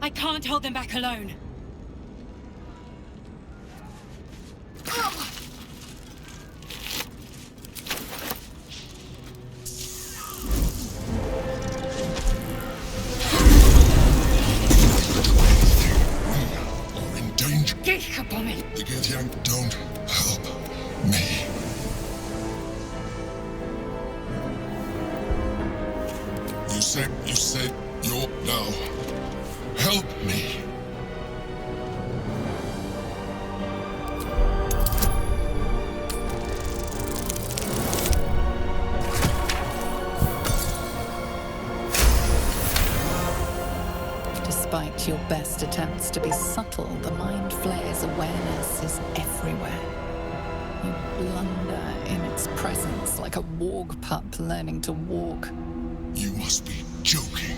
I can't hold them back alone. The Githyank don't help me. You said you're now. Help me. Despite your best attempts to be subtle, the Mind Flayer's awareness is everywhere. You blunder in its presence like a warg pup learning to walk. You must be joking.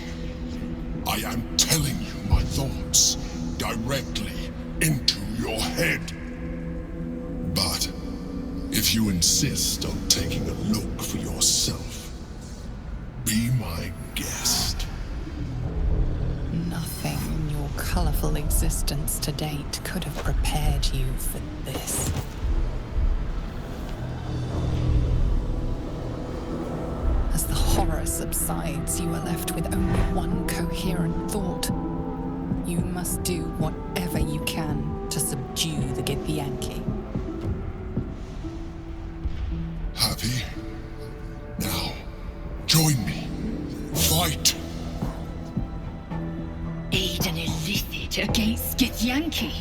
I am telling you my thoughts directly into your head. But if you insist on taking a look for yourself, be my guest. Nothing in your colorful existence to date could have prepared you for this. As the horror subsides, you are left with only one coherent thought. You must do whatever you can to subdue the Githyanki. Happy? Now, join me. Fight! Aid an illicit against Githyanki.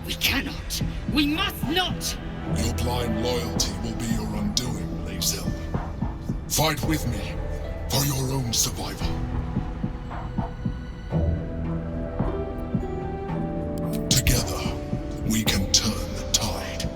We cannot. We must not! Your blind loyalty will be your undoing, Lazel. Fight with me, for your own survival. Together, we can turn the tide.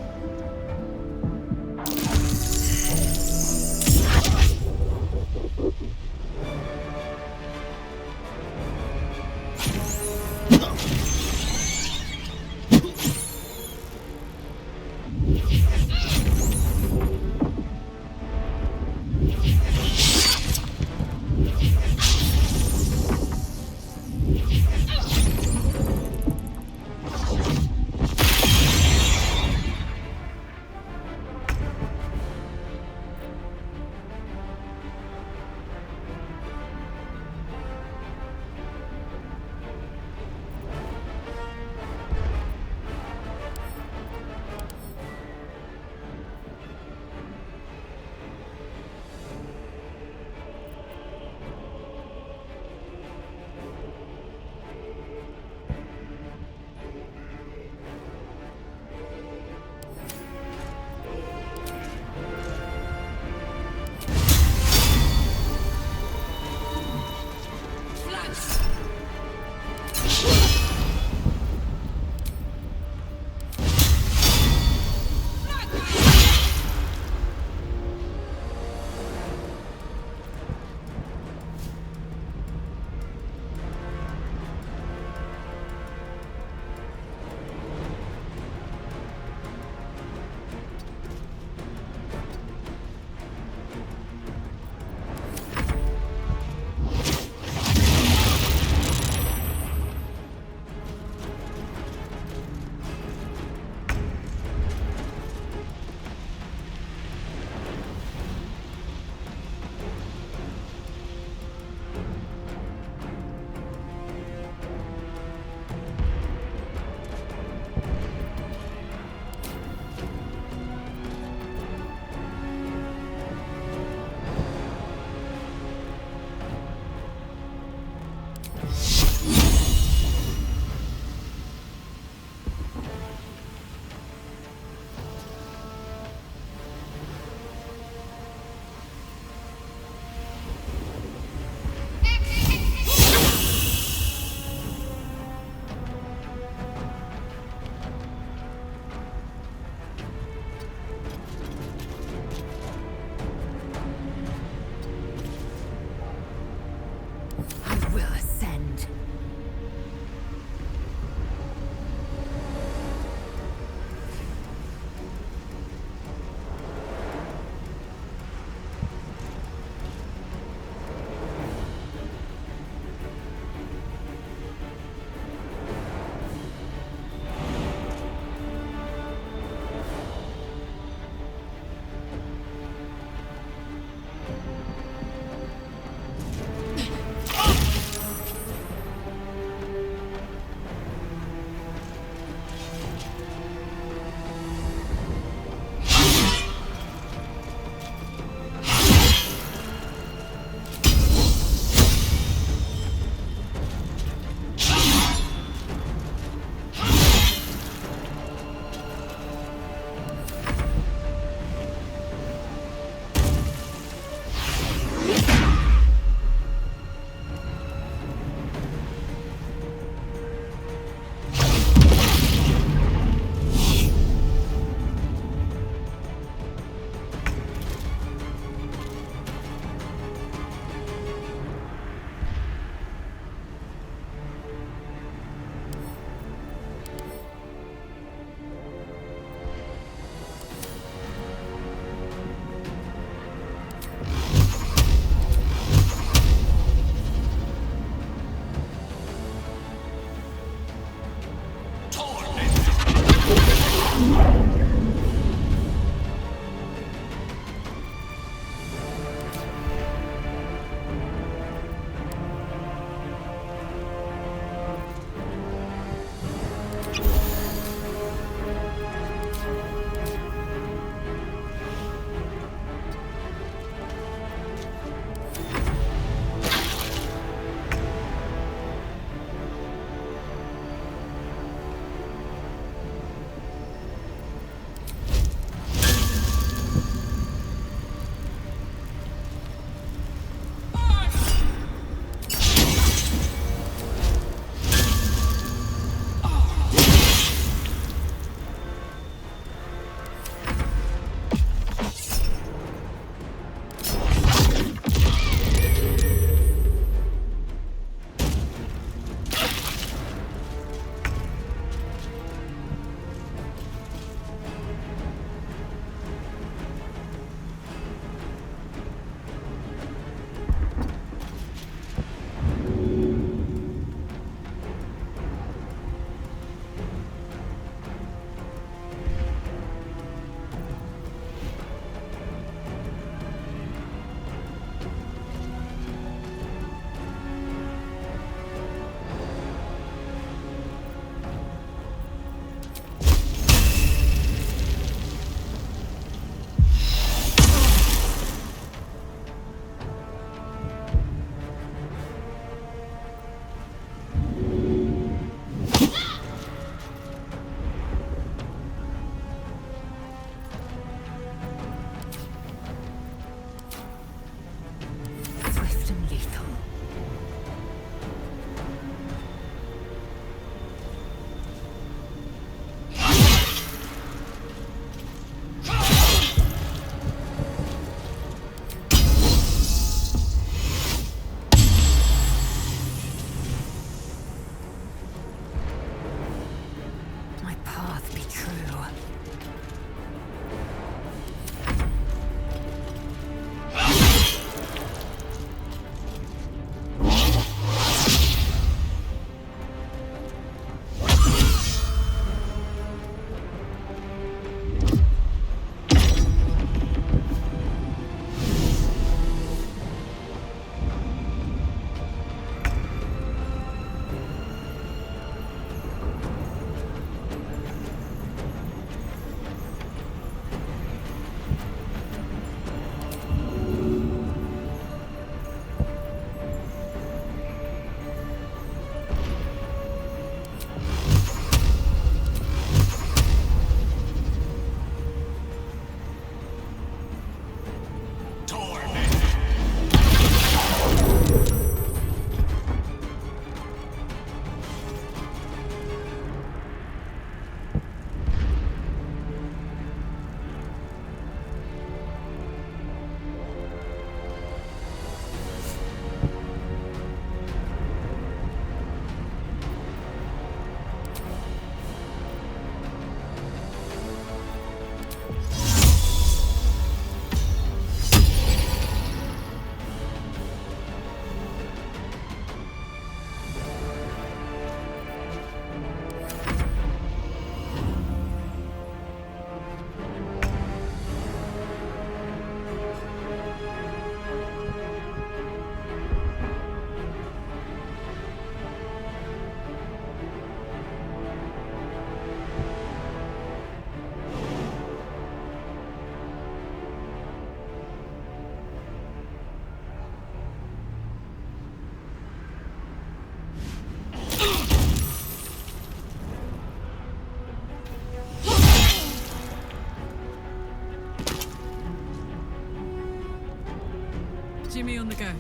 me on the go.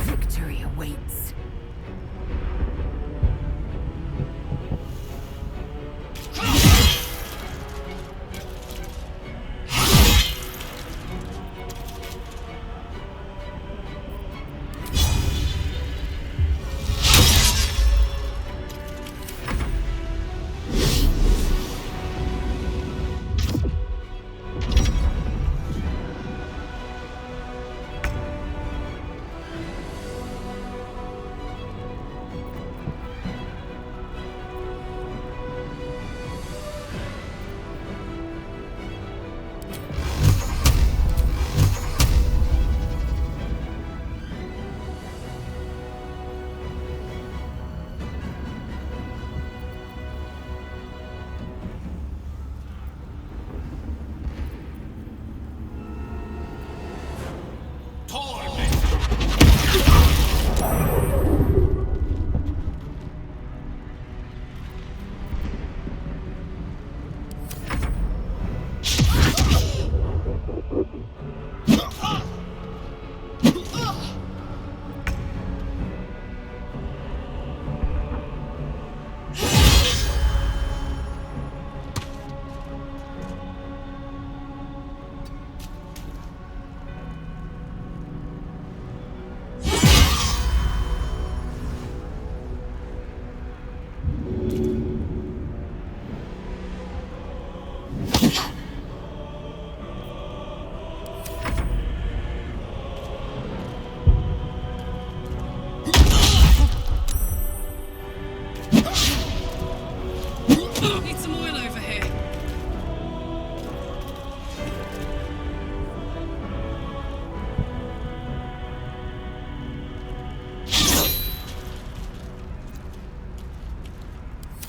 Victory awaits. Need some oil over here.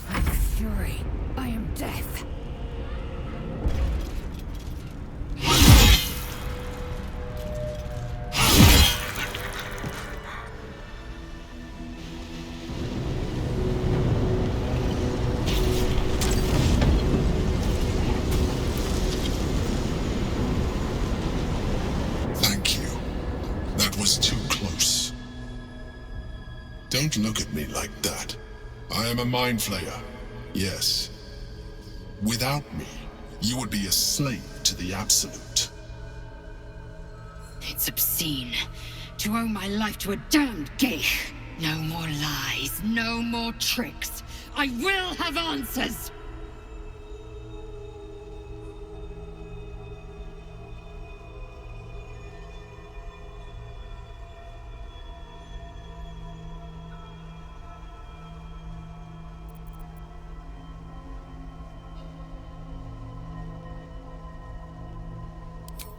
I'm fury. I am death. Thank you. That was too close. Don't look at me like that. I am a mind flayer. Yes. Without me, you would be a slave to the Absolute. It's obscene to owe my life to a damned geich. No more lies, no more tricks. I will have answers!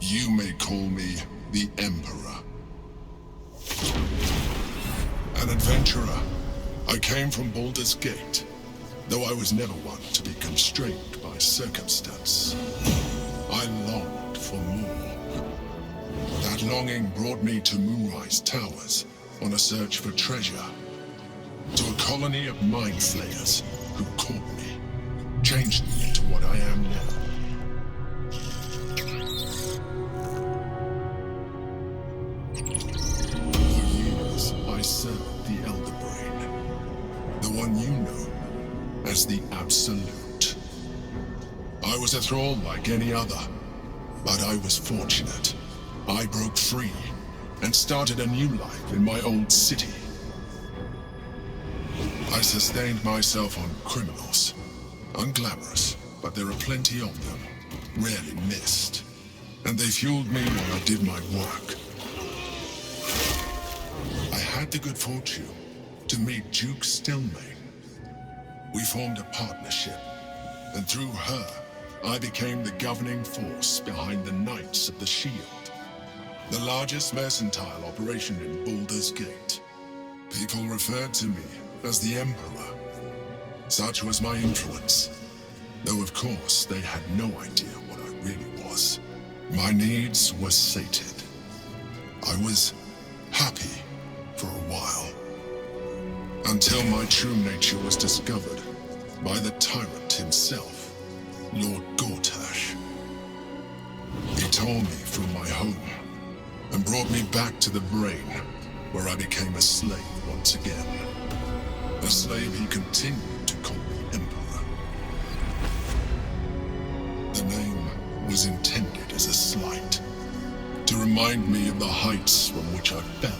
You may call me the Emperor. An adventurer. I came from Baldur's Gate, though I was never one to be constrained by circumstance. I longed for more. That longing brought me to Moonrise Towers on a search for treasure. To a colony of mind flayers who caught me, changed me into what I am now. For years, I served the Elder Brain, the one you know as the Absolute. I was a thrall like any other, but I was fortunate. I broke free and started a new life in my old city. I sustained myself on criminals. Unglamorous, but there are plenty of them, rarely missed. And they fueled me while I did my work. I had the good fortune to meet Duke Stillmain. We formed a partnership, and through her, I became the governing force behind the Knights of the Shield, the largest mercantile operation in Baldur's Gate. People referred to me as the Emperor. Such was my influence, though of course they had no idea what I really was. My needs were sated. I was happy for a while, until my true nature was discovered by the tyrant himself, Lord Gortash. He tore me from my home and brought me back to the Brain, where I became a slave once again. A slave he continued to call me Emperor. The name was intended as a slight, to remind me of the heights from which I fell.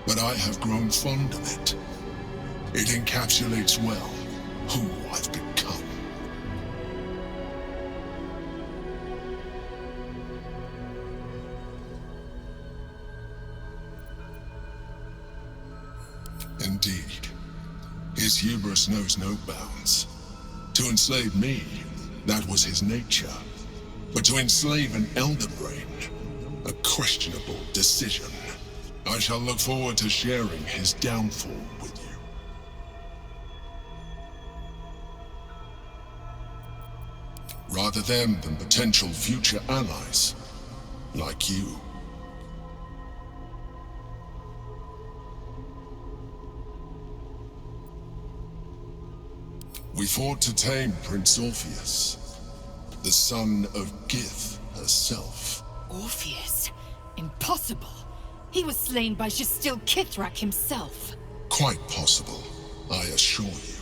But I have grown fond of it. It encapsulates well who I've become. Indeed, his hubris knows no bounds. To enslave me, that was his nature. But to enslave an Elder Brain, a questionable decision. I shall look forward to sharing his downfall with you. Rather them than potential future allies, like you. We fought to tame Prince Orpheus, the son of Gith herself. Orpheus? Impossible. He was slain by Justil Kithrak himself. Quite possible, I assure you.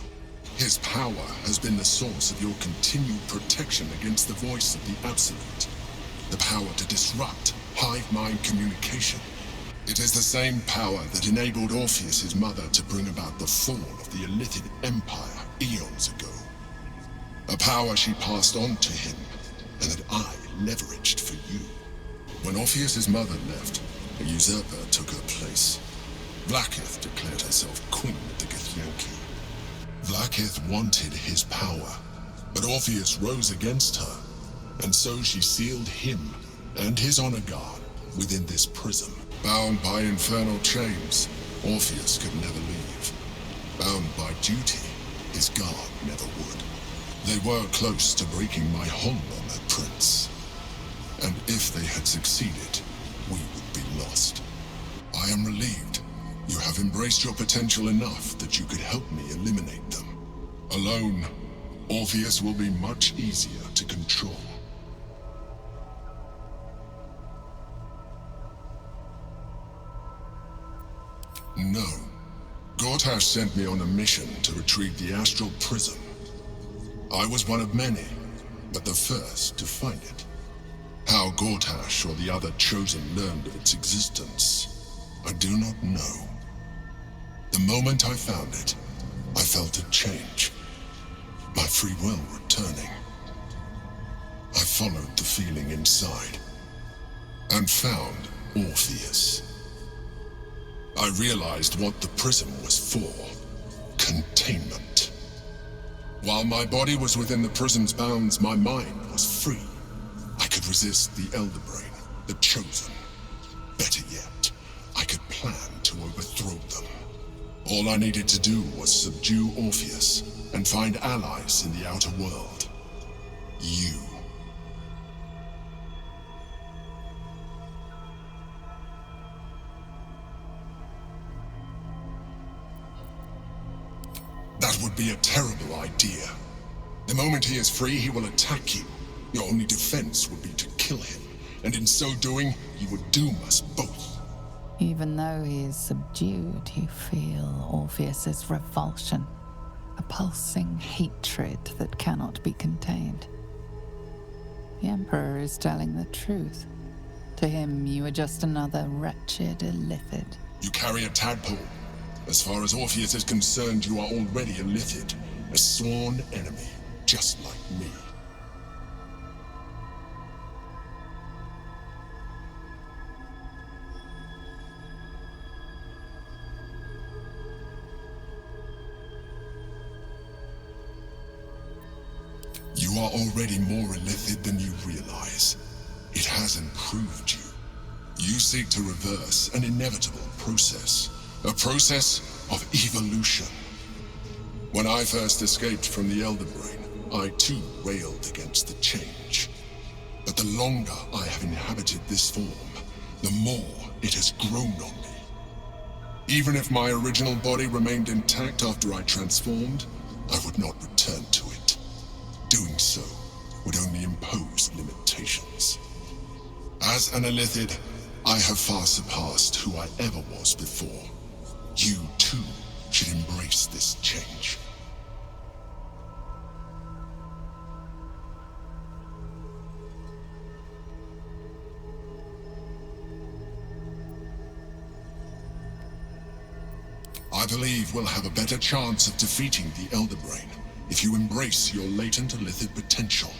His power has been the source of your continued protection against the voice of the Absolute. The power to disrupt hive mind communication. It is the same power that enabled Orpheus's mother to bring about the fall of the Illithid Empire eons ago. A power she passed on to him, and that I leveraged for you. When Orpheus's mother left, a usurper took her place. Vlaakith declared herself queen of the Githyanki. Vlaakith wanted his power, but Orpheus rose against her, and so she sealed him and his honor guard within this prison. Bound by infernal chains, Orpheus could never leave. Bound by duty, his guard never would. They were close to breaking my hold on that prince. And if they had succeeded, we would be lost. I am relieved. You have embraced your potential enough that you could help me eliminate them. Alone, Orpheus will be much easier to control. No. Gortash sent me on a mission to retrieve the astral prism. I was one of many, but the first to find it. How Gortash or the other chosen learned of its existence, I do not know. The moment I found it, I felt a change. My free will returning. I followed the feeling inside, and found Orpheus. I realized what the prism was for. Containment. While my body was within the prism's bounds, my mind was free. I could could resist the Elder Brain, the Chosen. Better yet, I could plan to overthrow them. All I needed to do was subdue Orpheus and find allies in the outer world. You. That would be a terrible idea. The moment he is free, he will attack you. Your only defense would be to kill him, and in so doing, you would doom us both. Even though he is subdued, you feel Orpheus's revulsion, a pulsing hatred that cannot be contained. The Emperor is telling the truth. To him, you are just another wretched illithid. You carry a tadpole. As far as Orpheus is concerned, you are already a illithid, a sworn enemy, just like me. You are already more illithid than you realize. It has improved you. You seek to reverse an inevitable process. A process of evolution. When I first escaped from the Elder Brain, I too railed against the change. But the longer I have inhabited this form, the more it has grown on me. Even if my original body remained intact after I transformed, I would not return to it. Doing so would only impose limitations. As an illithid, I have far surpassed who I ever was before. You, too, should embrace this change. I believe we'll have a better chance of defeating the Elder Brain if you embrace your latent illithid potential.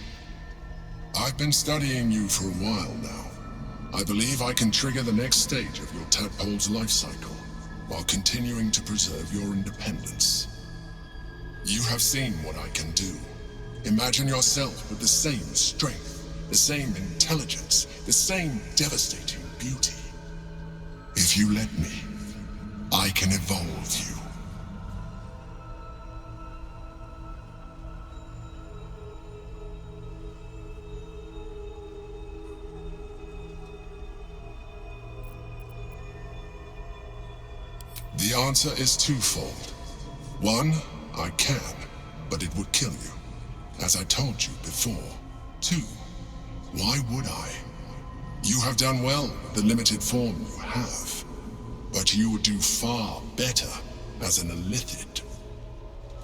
I've been studying you for a while now. I believe I can trigger the next stage of your tadpole's life cycle, while continuing to preserve your independence. You have seen what I can do. Imagine yourself with the same strength, the same intelligence, the same devastating beauty. If you let me, I can evolve you. The answer is twofold. One, I can, but it would kill you, as I told you before. Two, why would I? You have done well with the limited form you have, but you would do far better as an illithid.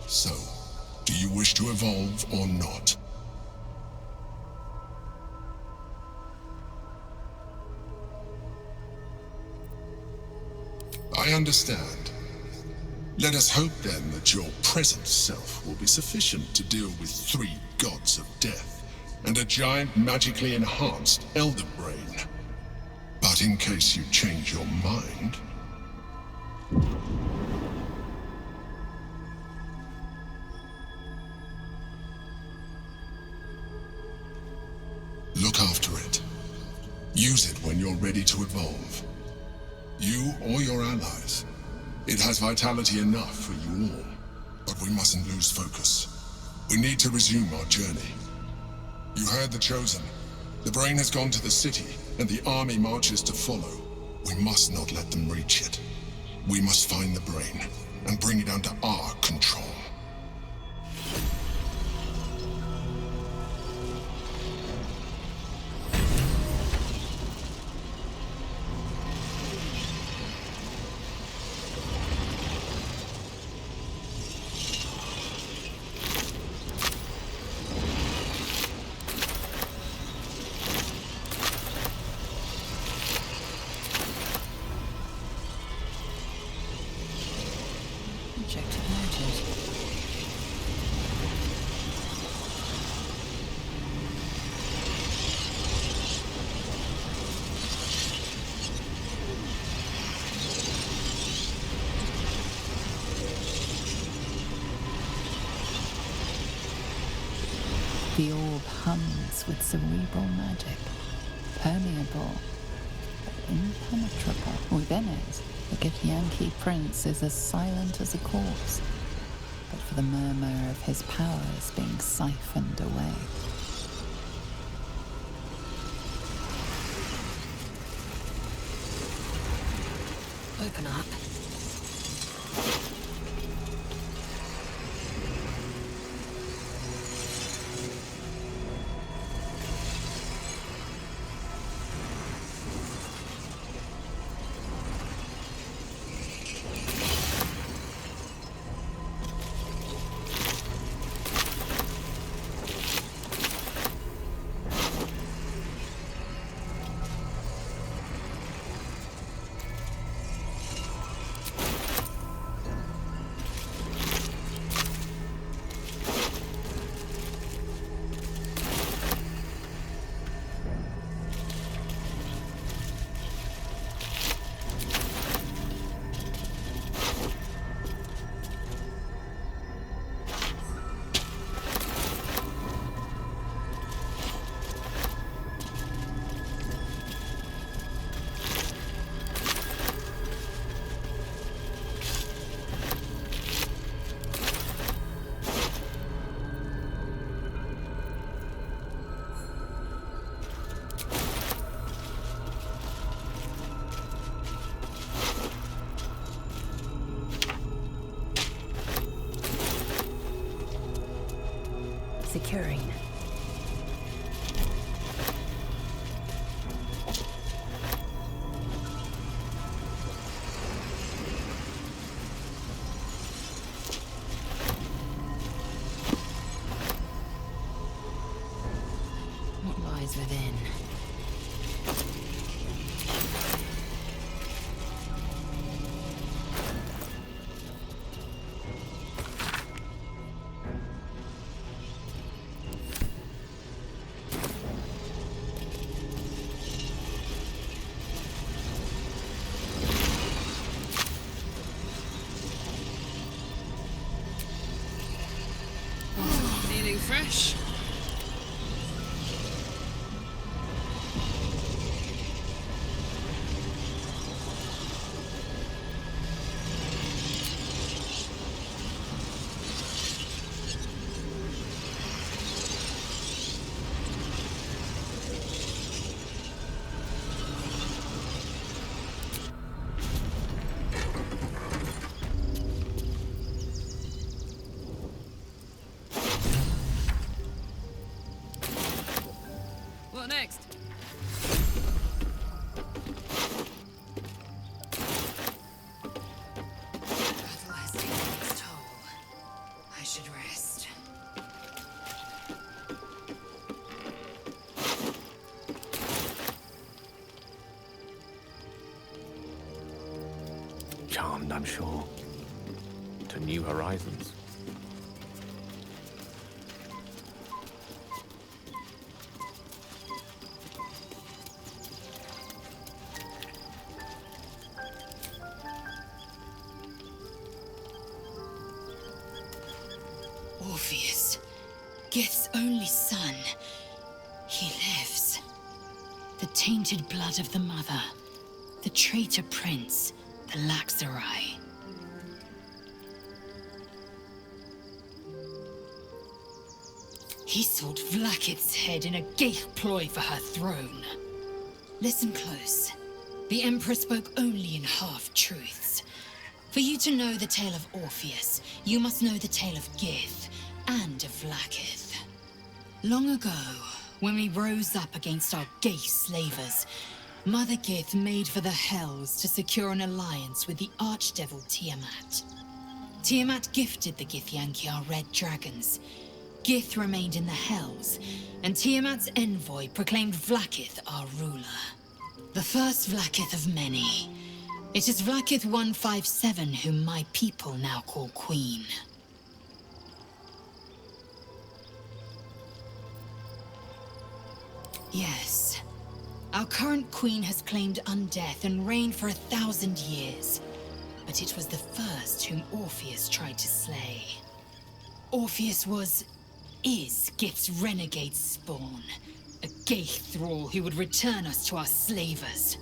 So, do you wish to evolve or not? I understand. Let us hope then that your present self will be sufficient to deal with 3 gods of death and a giant magically enhanced Elder Brain. But in case you change your mind... look after it. Use it when you're ready to evolve. You or your allies. It has vitality enough for you all, but we mustn't lose focus. We need to resume our journey. You heard the Chosen. The Brain has gone to the city, and the army marches to follow. We must not let them reach it. We must find the Brain, and bring it under our control. Objective noted. The orb hums with cerebral magic, permeable but impenetrable. Within it, the Githyanki prince is as silent as a corpse, but for the murmur of his powers being siphoned away. Open up. Securing. What lies within? Feeling fresh? What next? Battle has taken its toll. I should rest. Charmed, I'm sure, to new horizons. Orpheus, Gith's only son. He lives. The tainted blood of the mother. The traitor prince. The Laxarai. He sought Vlakith's head in a Geich ploy for her throne. Listen close. The Emperor spoke only in half-truths. For you to know the tale of Orpheus, you must know the tale of Gith and of Vlakith. Long ago, when we rose up against our Geich slavers, Mother Gith made for the Hells to secure an alliance with the Archdevil Tiamat. Tiamat gifted the Githyanki our red dragons. Gith remained in the Hells, and Tiamat's envoy proclaimed Vlakith our ruler. The first Vlakith of many. It is Vlakith 157 whom my people now call Queen. Yes. Our current queen has claimed undeath and reigned for 1,000 years. But it was the first whom Orpheus tried to slay. Orpheus was is Gith's renegade spawn. A Gaith thrall who would return us to our slavers.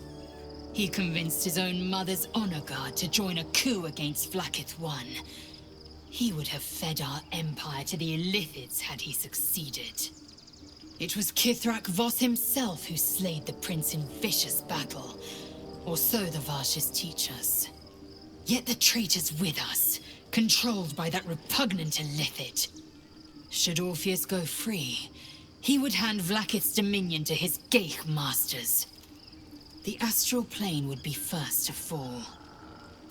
He convinced his own mother's honor guard to join a coup against Vlaakith I. He would have fed our empire to the Illithids had he succeeded. It was Kithrak Voss himself who slayed the prince in vicious battle, or so the Varshes teach us. Yet the traitor's with us, controlled by that repugnant Illithid. Should Orpheus go free, he would hand Vlaakith's dominion to his Gaich masters. The astral plane would be first to fall.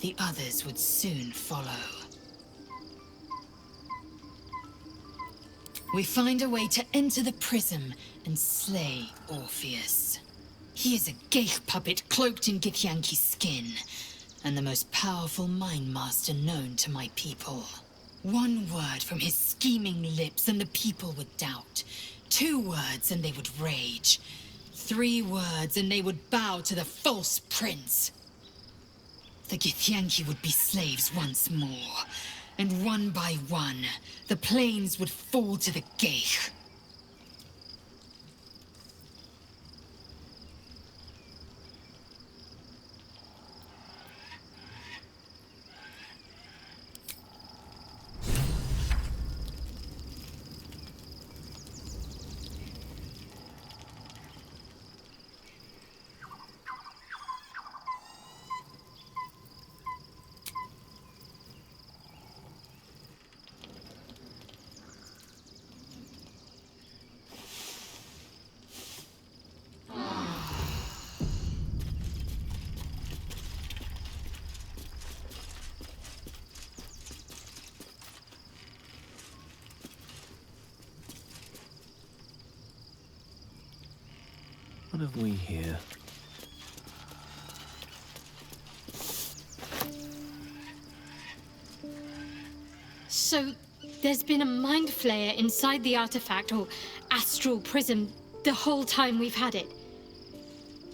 The others would soon follow. We find a way to enter the prism and slay Orpheus. He is a Gaich puppet cloaked in Githyanki's skin, and the most powerful mind master known to my people. One word from his scheming lips and the people would doubt. 2 words and they would rage. 3 words and they would bow to the false prince. The Githyanki would be slaves once more, and one by one, the planes would fall to the Gaich. What have we here? So, there's been a mind flayer inside the artifact, or astral prism, the whole time we've had it.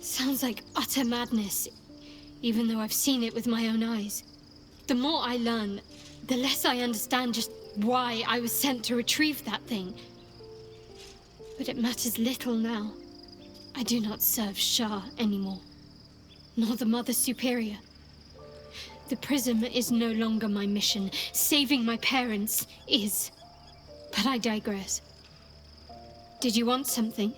Sounds like utter madness, even though I've seen it with my own eyes. The more I learn, the less I understand just why I was sent to retrieve that thing. But it matters little now. I do not serve Shah anymore, nor the Mother Superior. The prism is no longer my mission. Saving my parents is. But I digress. Did you want something?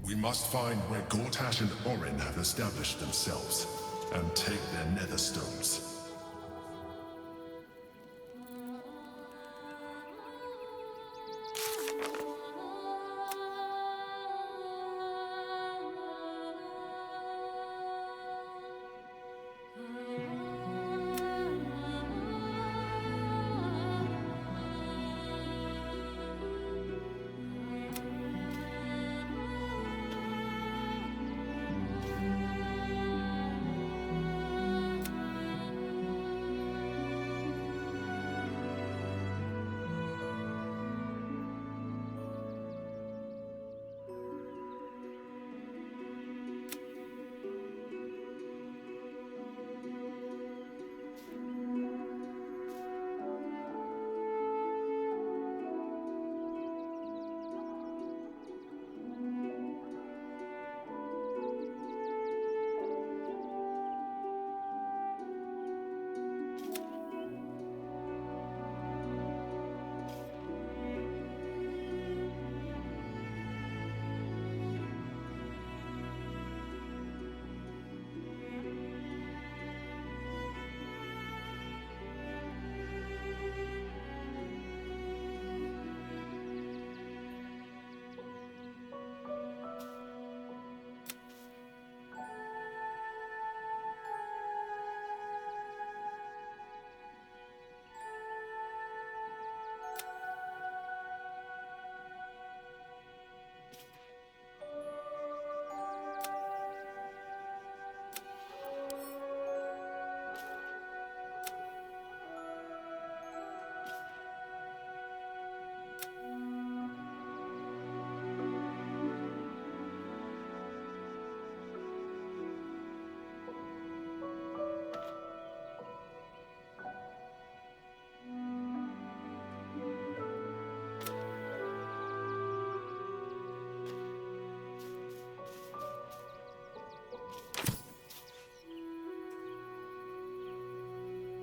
We must find where Gortash and Orin have established themselves, and take their nether stones.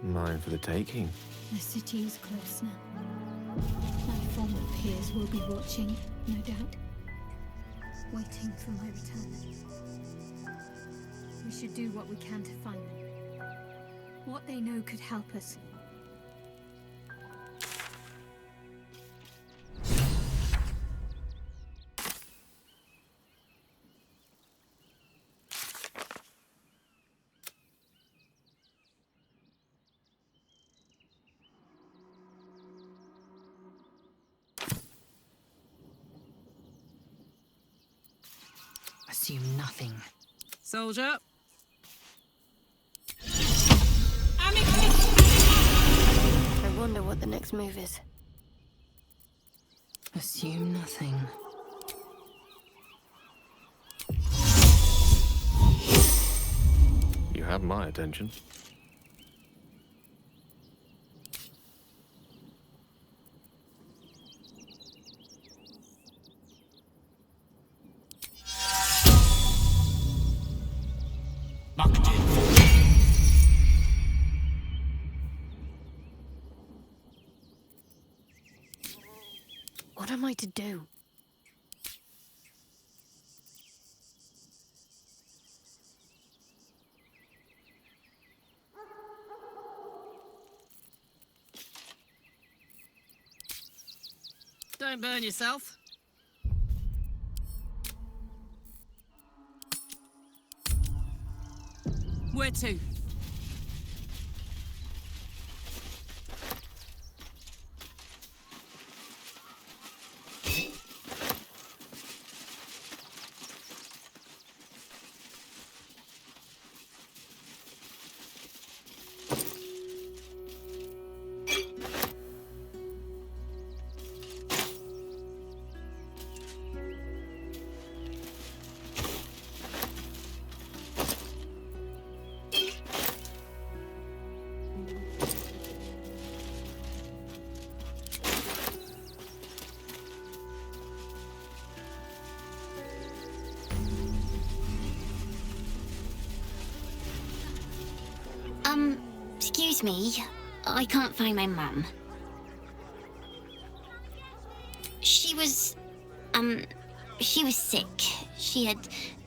Mine for the taking. The city is close now. My former peers will be watching, no doubt. Waiting for my return. We should do what we can to find them. What they know could help us. Assume nothing. Soldier. I wonder what the next move is. Assume nothing. You have my attention. What am I to do? Don't burn yourself. Where to? Excuse me. I can't find my mum. She was sick. She had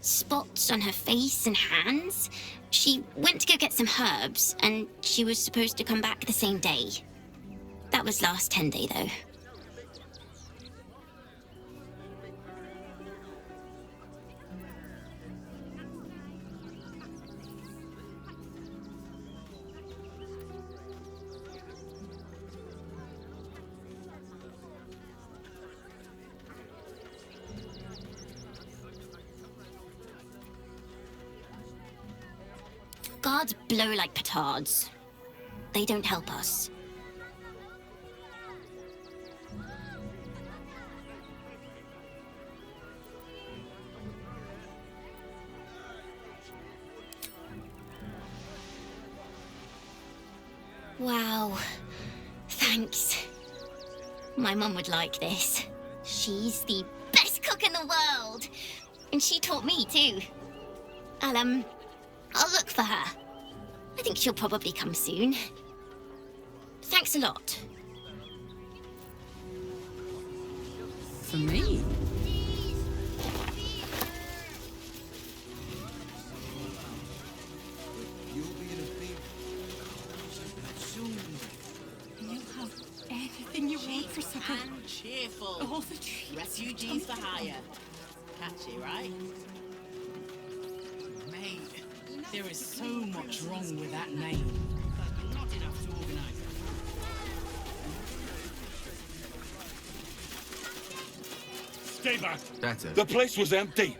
spots on her face and hands. She went to go get some herbs, and she was supposed to come back the same day. That was last 10 day, though. Guards blow like petards. They don't help us. Wow. Thanks. My mum would like this. She's the best cook in the world. And she taught me too. I'll look for her. I think she'll probably come soon. Thanks a lot. For me? You'll have anything you want for supper. And cheerful. All the treats. Refugees for hire. Catchy, right? Mate, there is so much wrong with that name. Not enough to organize it. Stay back! Better. The place was empty!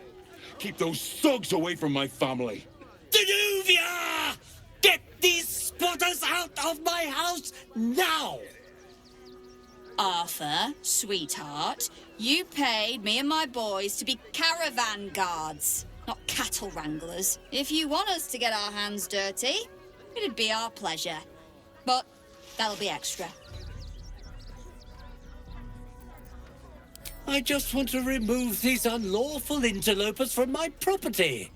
Keep those thugs away from my family! Danuvia! Get these spotters out of my house now! Arthur, sweetheart, you paid me and my boys to be caravan guards, not cattle wranglers. If you want us to get our hands dirty, it'd be our pleasure. But that'll be extra. I just want to remove these unlawful interlopers from my property.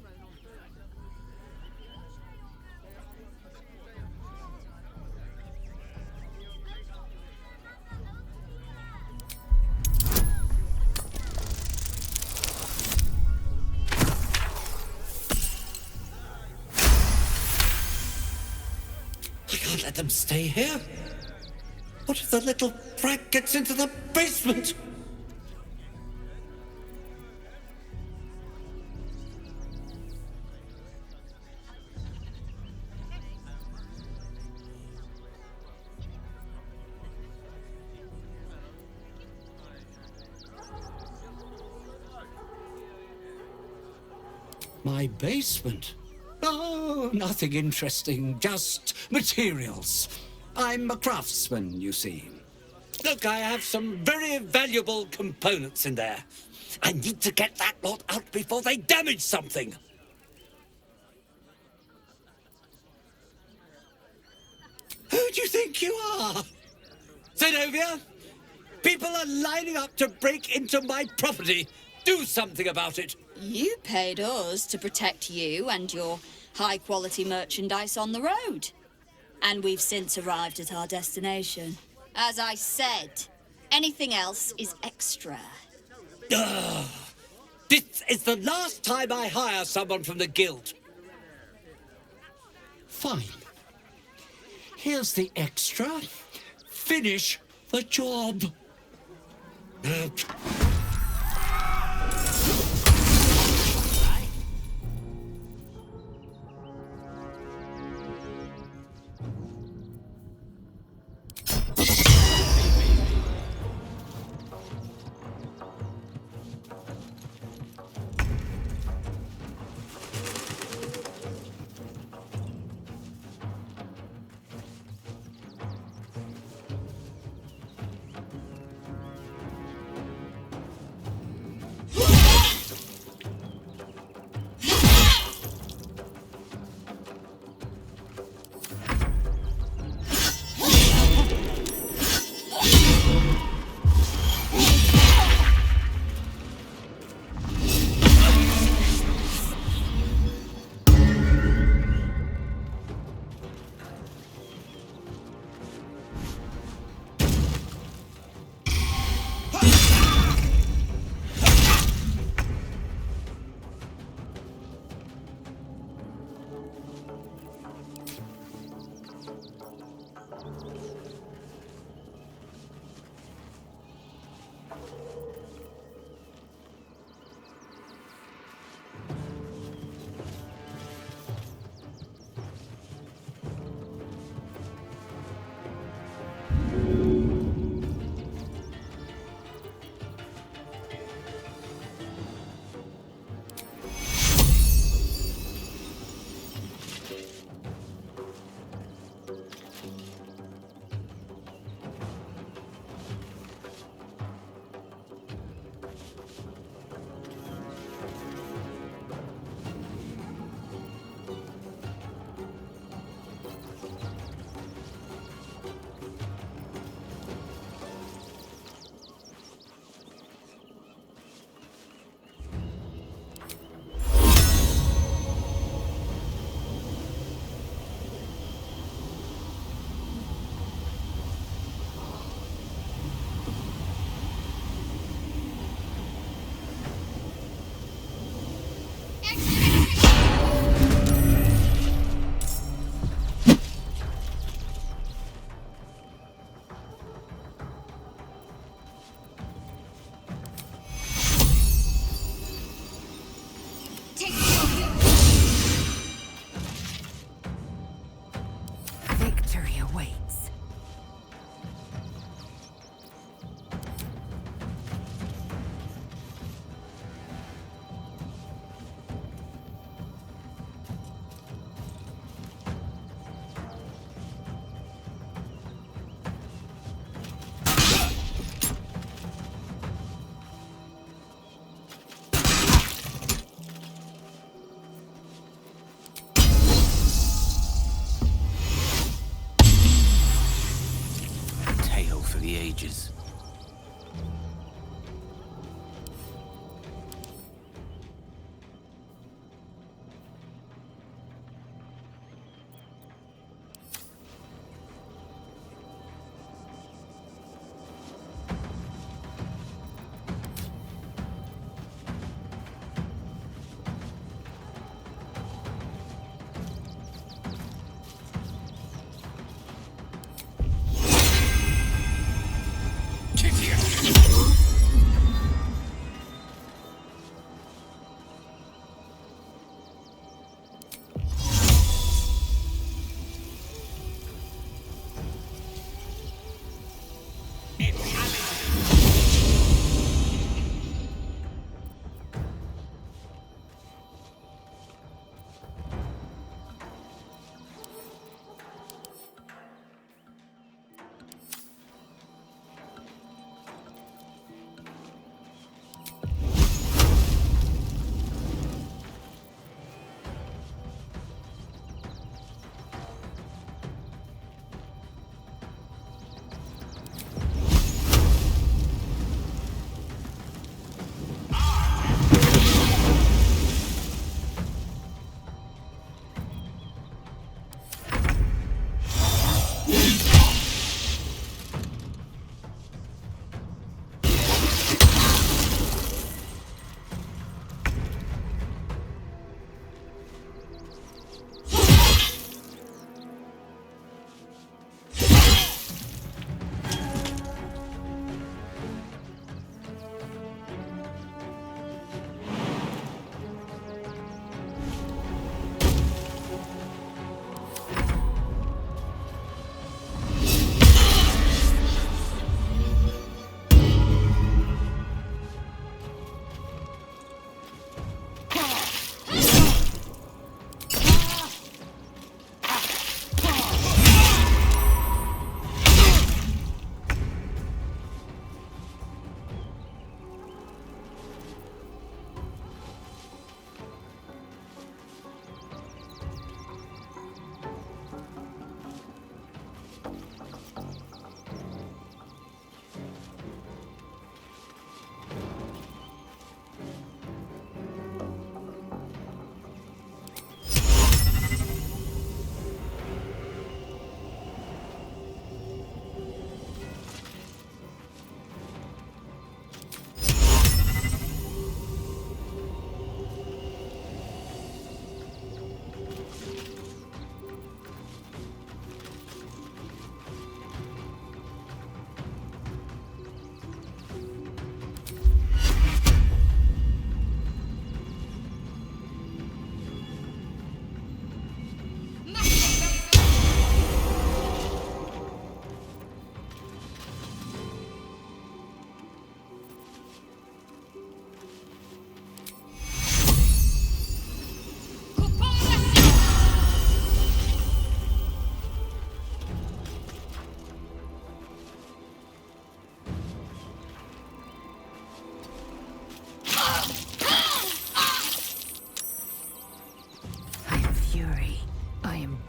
I can't let them stay here. What if the little brat gets into the basement? My basement? Oh, nothing interesting, just materials. I'm a craftsman, you see. Look, I have some very valuable components in there. I need to get that lot out before they damage something. Who do you think you are? Zenobia? People are lining up to break into my property. Do something about it. You paid us to protect you and your high-quality merchandise on the road. And we've since arrived at our destination. As I said, anything else is extra. This is the last time I hire someone from the guild. Fine. Here's the extra. Finish the job.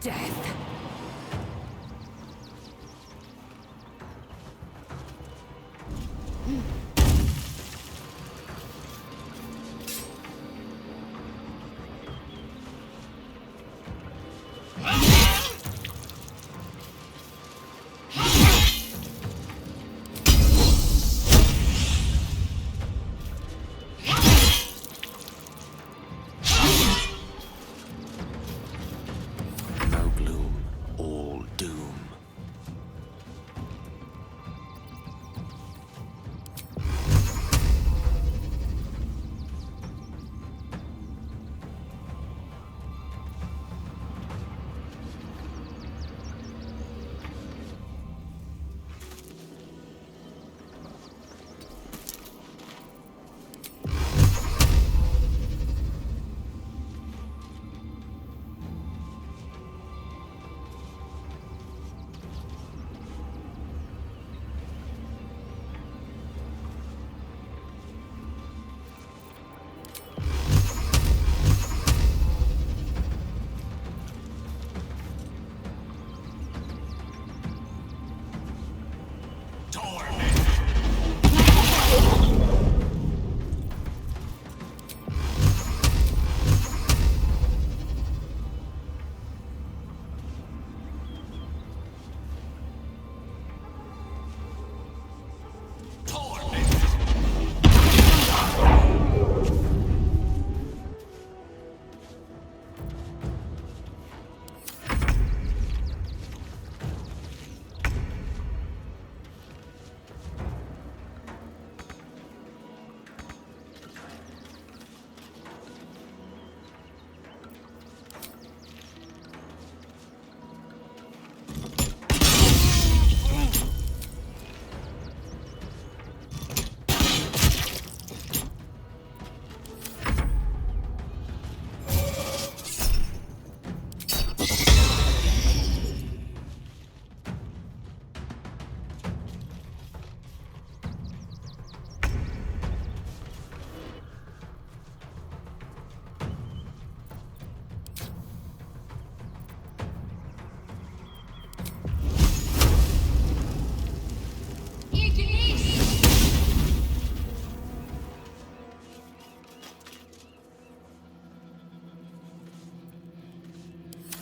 death. No gloom, all doom.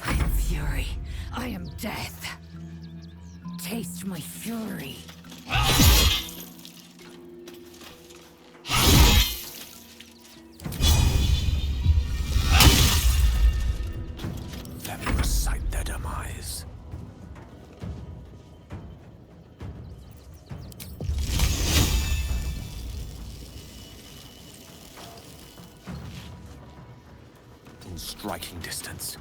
I am fury. I am death. Taste my fury. Let me recite their demise. In striking distance.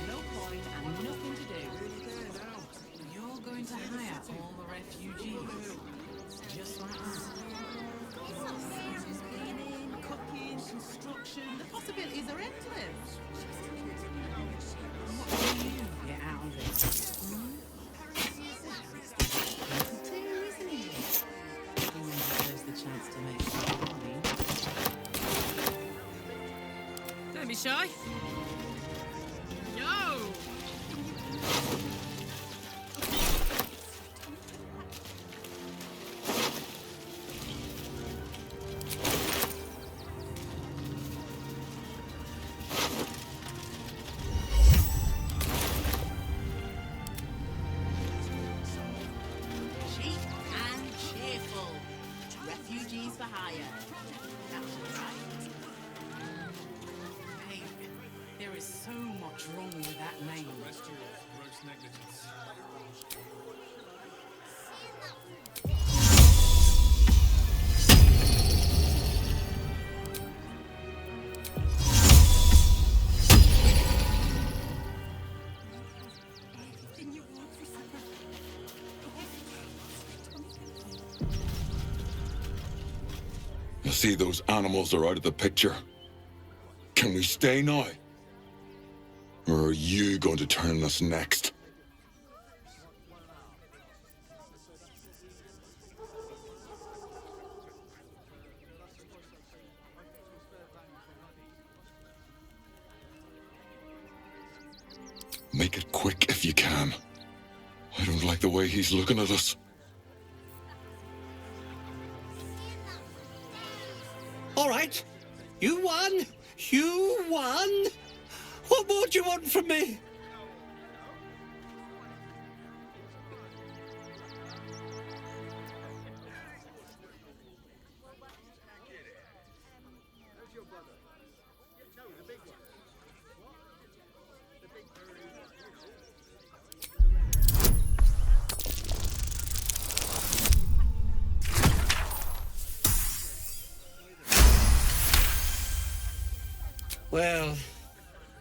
No point and nothing to do. You're going to hire all the refugees. Just like that. Cleaning, cooking, construction. The possibilities are endless. What do you get out of it? Too, isn't it? Everyone deserves the chance to make some money. Don't be shy. No! Cheap and cheerful. Refugees for hire. That's right. Hey, there is so much wrong with that name. You see, those animals are out of the picture. Can we stay now? Or are you going to turn us next? Make it quick if you can. I don't like the way he's looking at us. All right. You won. You won. What more do you want from me? Well,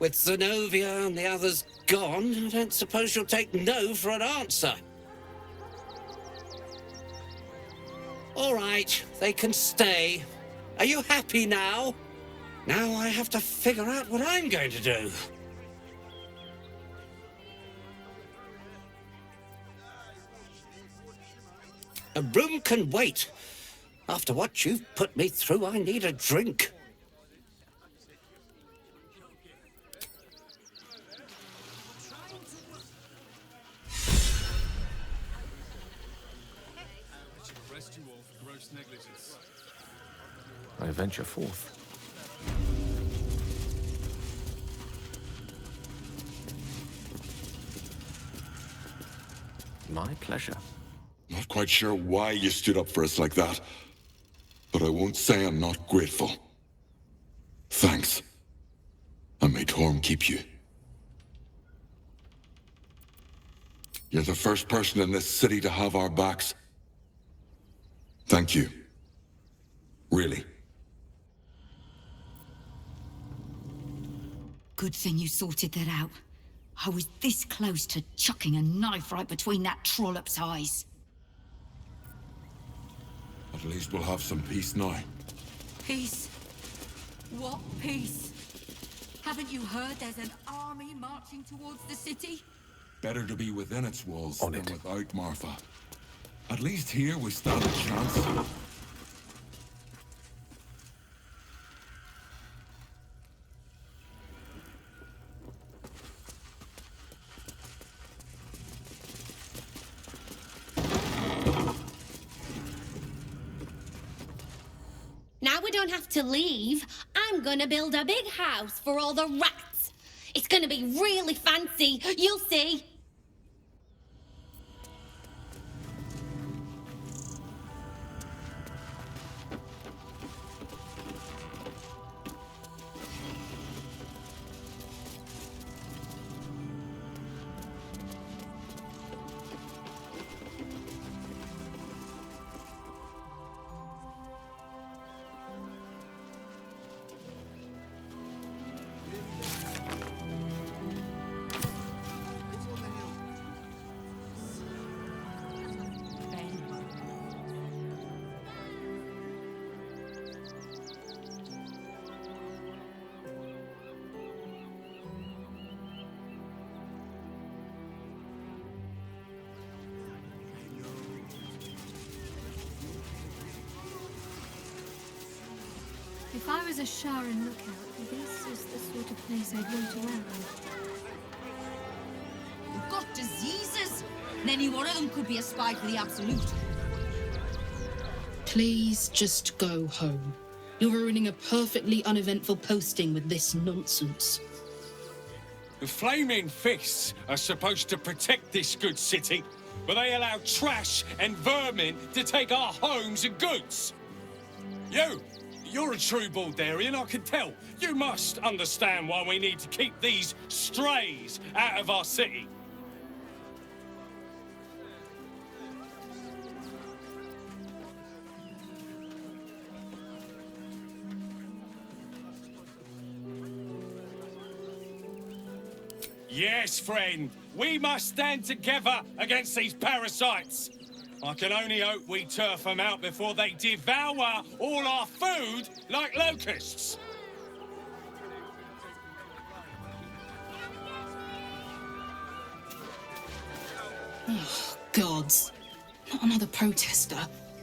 with Zenobia and the others gone, I don't suppose you'll take no for an answer. All right, they can stay. Are you happy now? Now I have to figure out what I'm going to do. A room can wait. After what you've put me through, I need a drink. I venture forth. My pleasure. Not quite sure why you stood up for us like that, but I won't say I'm not grateful. Thanks. And may Torm keep you. You're the first person in this city to have our backs. Thank you. Really. Good thing you sorted that out. I was this close to chucking a knife right between that trollop's eyes. At least we'll have some peace now. Peace? What peace? Haven't you heard there's an army marching towards the city? Better to be within its walls On than it. without, Martha. At least here we stand a chance. Now we don't have to leave. I'm gonna build a big house for all the rats. It's gonna be really fancy. You'll see. If I was a Sharan lookout, this is the sort of place I'd want around. We've got diseases. And any one of them could be a spy for the Absolute. Please just go home. You're ruining a perfectly uneventful posting with this nonsense. The Flaming Fists are supposed to protect this good city, but they allow trash and vermin to take our homes and goods. You're a true Baldurian, I can tell. You must understand why we need to keep these strays out of our city. Yes, friend. We must stand together against these parasites. I can only hope we turf them out before they devour all our food like locusts. Oh, gods. Not another protester.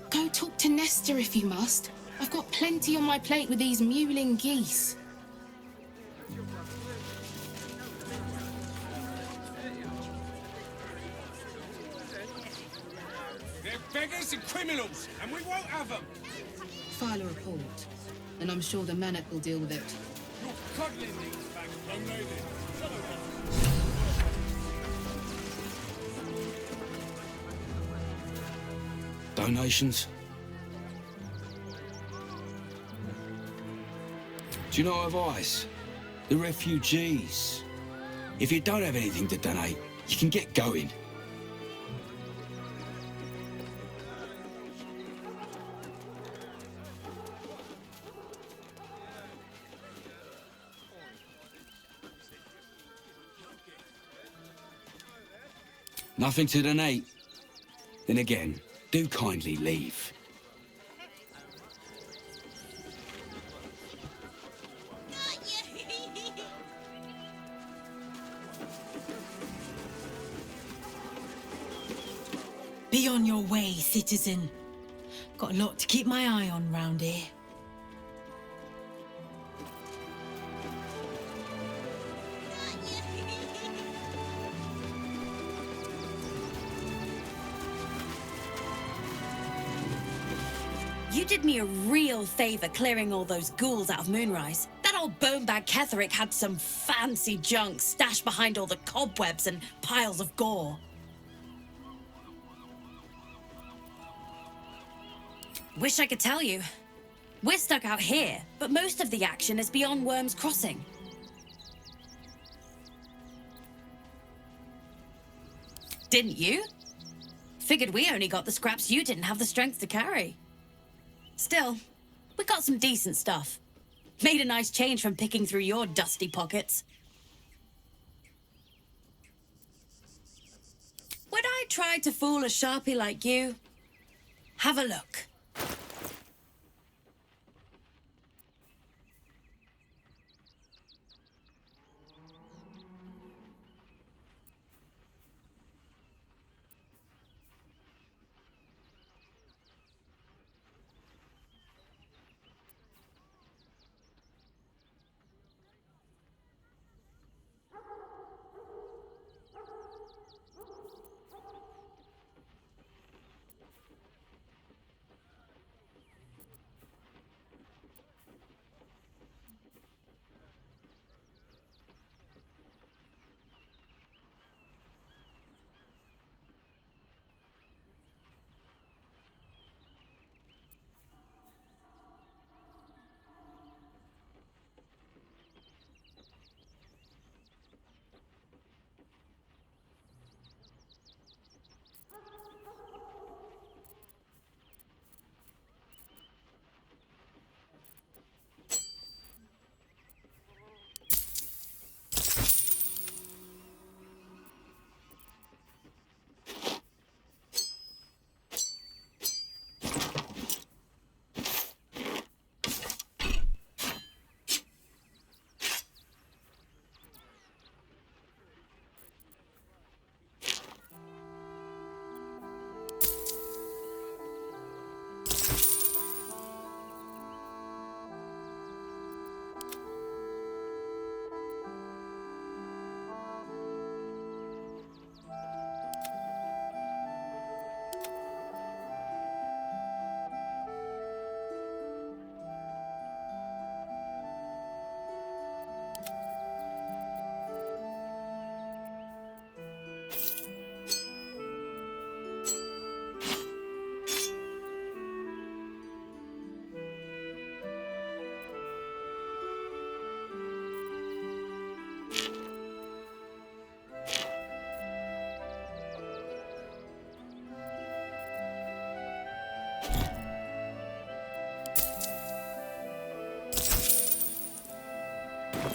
Go talk to Nestor if you must. I've got plenty on my plate with these mewling geese. They're beggars and criminals, and we won't have them. File a report, and I'm sure the Manic will deal with it. You're cuddling these back, young lady. Donations? Do you know advice? The refugees. If you don't have anything to donate, you can get going. Nothing to donate? Then again, do kindly leave. Be on your way, citizen. Got a lot to keep my eye on round here. You did me a real favor clearing all those ghouls out of Moonrise. That old bonebag Ketherick had some fancy junk stashed behind all the cobwebs and piles of gore. Wish I could tell you. We're stuck out here, but most of the action is beyond Worm's Crossing. Didn't you? Figured we only got the scraps you didn't have the strength to carry. Still, we got some decent stuff. Made a nice change from picking through your dusty pockets. Would I try to fool a sharpie like you? Have a look.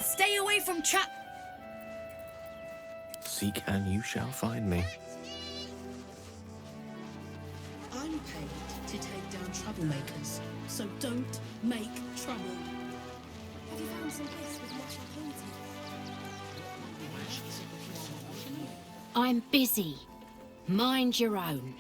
Stay away from trap. Seek and you shall find me. I'm paid to take down troublemakers, so don't make trouble. Have you found some place with much acquaintance? I'm busy. Mind your own.